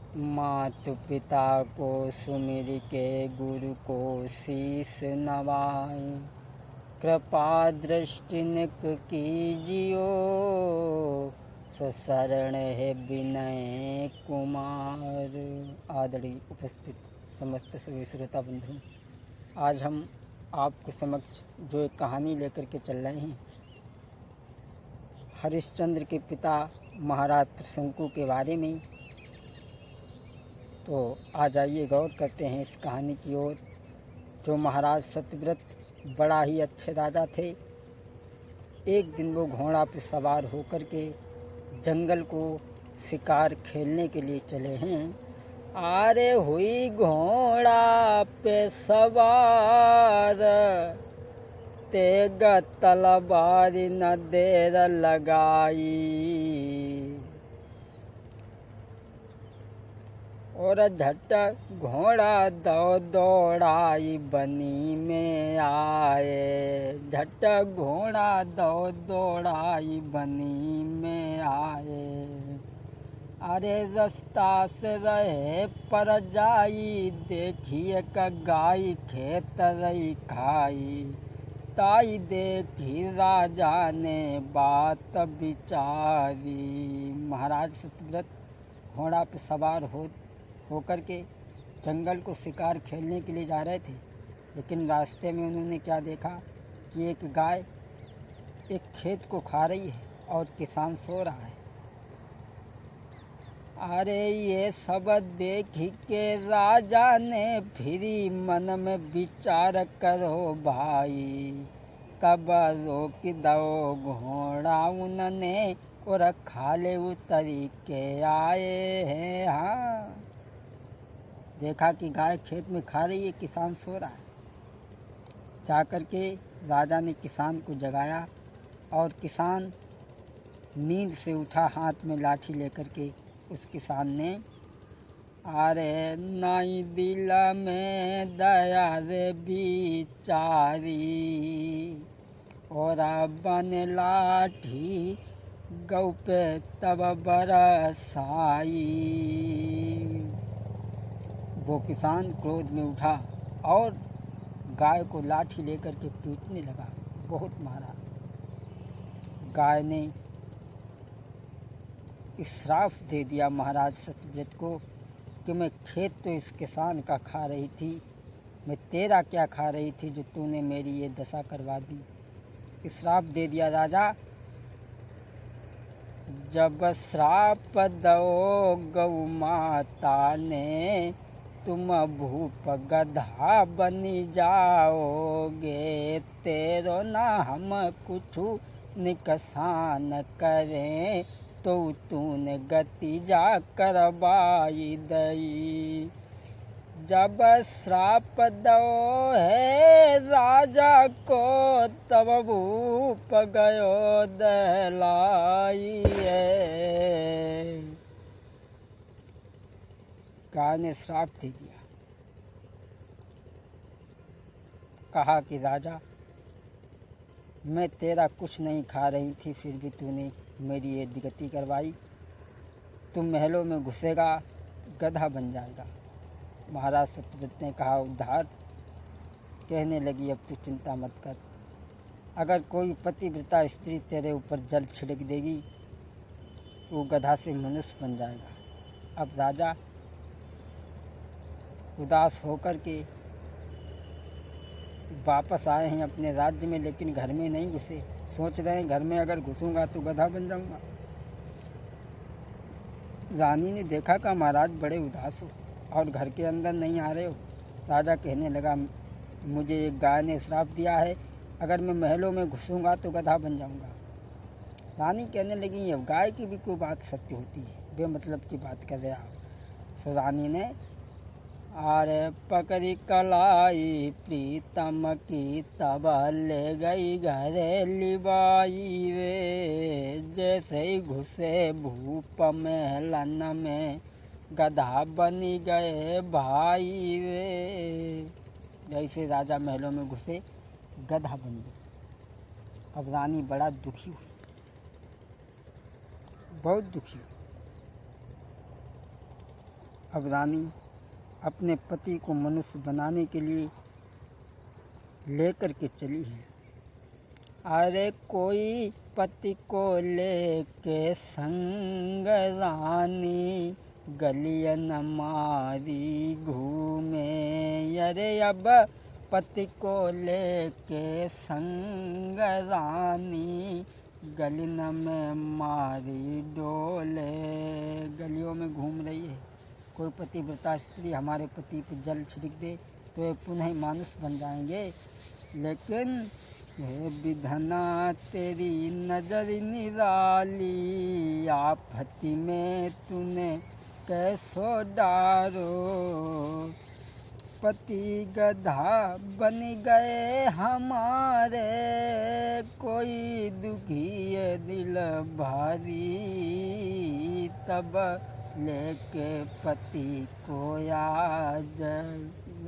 मात पिता को सुमिर के गुरु को शीस नवाए। कृपा दृष्टि निक कीजियो शरण है विनय कुमार। आदरणीय उपस्थित समस्त सभी श्रोता बंधु, आज हम आपके समक्ष जो एक कहानी लेकर के चल रहे हैं, हरिश्चंद्र के पिता महाराज त्रिशंकु के बारे में। तो आ जाइए गौर करते हैं इस कहानी की ओर। जो महाराज सत्यव्रत बड़ा ही अच्छे राजा थे। एक दिन वो घोड़ा पे सवार होकर के जंगल को शिकार खेलने के लिए चले हैं। अरे हुई घोड़ा पे सवार, तेग तलवारी न देर लगाई। और झट घोड़ा दौड़ाई बनी में आए। झट घोड़ा दौड़ाई बनी में आए। अरे रास्ता से रहे पर जाई, देखिए का गाय खेत रही खाई। ताई देखी राजा ने बात विचारी। महाराज सत्यव्रत घोड़ा पर सवार होकर के जंगल को शिकार खेलने के लिए जा रहे थे, लेकिन रास्ते में उन्होंने क्या देखा कि एक गाय एक खेत को खा रही है और किसान सो रहा है। अरे ये सब देख के राजा ने फिरी मन में विचार करो भाई। तब रोक दो घोड़ा उनने और खाले उतरी के आए हैं। हाँ, देखा कि गाय खेत में खा रही है, किसान सो रहा है। जाकर के राजा ने किसान को जगाया और किसान नींद से उठा, हाथ में लाठी लेकर के। उस किसान ने अरे नाई दिल में दया रे बिचारी, और बन लाठी गौ पे तब बरसाई। वो किसान क्रोध में उठा और गाय को लाठी लेकर के पीटने लगा, बहुत मारा। गाय ने श्राप दे दिया महाराज सत्यव्रत को कि मैं खेत तो इस किसान का खा रही थी, मैं तेरा क्या खा रही थी जो तूने मेरी ये दशा करवा दी। श्राप दे दिया राजा। जब श्राप दो गौ माता ने, तुम भूप गधा बनी जाओगे। तेरो ना हम कुछ निकसान करें, तो तूने गति जा करवाई दई। जब श्राप दो है राजा को, तब भूप गयो दहलाई। गाय ने श्राप दे दिया, कहा कि राजा मैं तेरा कुछ नहीं खा रही थी, फिर भी तूने मेरी ये गति करवाई। तुम महलों में घुसेगा, गधा बन जाएगा। महाराज सत्यव्रत ने कहा उद्धार। कहने लगी अब तू चिंता मत कर, अगर कोई पतिव्रता स्त्री तेरे ऊपर जल छिड़क देगी, वो गधा से मनुष्य बन जाएगा। अब राजा उदास होकर के वापस आए हैं अपने राज्य में, लेकिन घर में नहीं घुसे। सोच रहे हैं घर में अगर घुसूंगा तो गधा बन जाऊंगा। रानी ने देखा कि महाराज बड़े उदास हो और घर के अंदर नहीं आ रहे हो। राजा कहने लगा मुझे एक गाय ने श्राप दिया है, अगर मैं महलों में घुसूंगा तो गधा बन जाऊंगा। रानी कहने लगी अब गाय की भी कोई बात सत्य होती है, बेमतलब की बात कर रहे आप। तो रानी ने अरे पकड़ी कलाई प्रीतम की, तब ले गई घरे लिबाई रे। जैसे ही घुसे भूप महलन में, गधा बनी गए भाई रे। जैसे राजा महलों में घुसे, गधा बन गए। अब रानी बड़ा दुखी हुई, बहुत दुखी हुई। अब रानी अपने पति को मनुष्य बनाने के लिए लेकर के चली है। अरे कोई पति को लेके संग रानी गलियन मारी घूमे। अरे अब पति को लेके संग रानी गलिन में मारी डोले। गलियों में घूम रही है। कोई पतिव्रता स्त्री हमारे पति पर जल छिड़क दे तो ये पुनः मानुष बन जाएंगे। लेकिन हे विधना तेरी नजर निराली, आफती में तूने कैसो डारो। पति गधा बन गए हमारे, कोई दुखी है दिल भारी। तब लेके पति को आज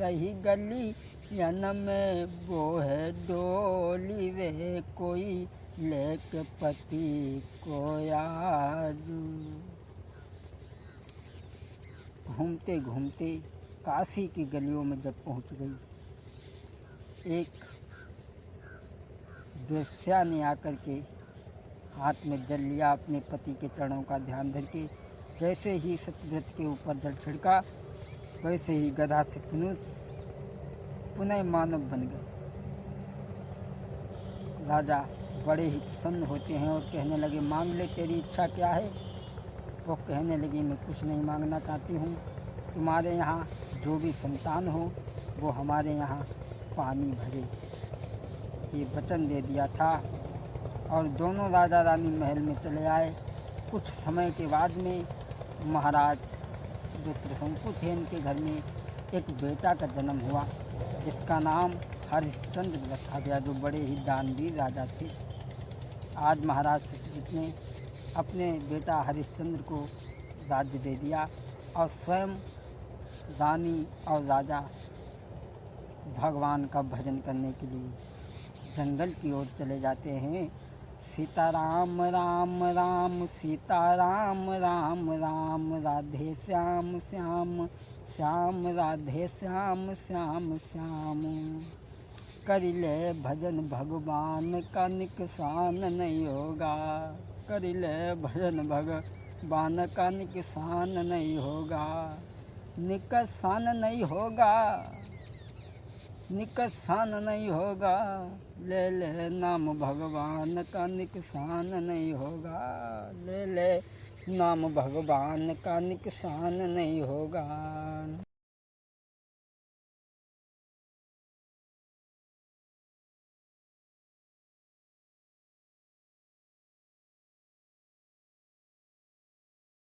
रही गली यन में वो है डोली रे। कोई लेके पति को आज। घूमते घूमते काशी की गलियों में जब पहुंच गई, एक वेश्या ने आकर के हाथ में जल लिया। अपने पति के चरणों का ध्यान धर के जैसे ही सतव्रत के ऊपर जल छिड़का, वैसे ही गधा से पुनः मानव बन गए। राजा बड़े ही प्रसन्न होते हैं और कहने लगे, मांग ले, तेरी इच्छा क्या है? वो कहने लगी, मैं कुछ नहीं मांगना चाहती हूँ, तुम्हारे यहाँ जो भी संतान हो वो हमारे यहाँ पानी भरे। ये वचन दे दिया था और दोनों राजा रानी महल में चले आए। कुछ समय के बाद में महाराज जो त्रिशंकु थे, इनके घर में एक बेटा का जन्म हुआ जिसका नाम हरिश्चंद्र रखा गया, जो बड़े ही दानवीर राजा थे। आज महाराज सत्यजित ने अपने बेटा हरिश्चंद्र को राज्य दे दिया और स्वयं रानी और राजा भगवान का भजन करने के लिए जंगल की ओर चले जाते हैं। सीताराम राम राम सीताराम राम राम, राधे श्याम श्याम श्याम राधे श्याम श्याम श्याम। कर ले भजन भगवान का नुकसान नहीं होगा, कर ले भजन भगवान का नुकसान नहीं होगा, नुकसान नहीं होगा, नुकसान नहीं होगा। ले ले नाम भगवान का नुकसान नहीं होगा, ले ले नाम भगवान का नुकसान नहीं होगा।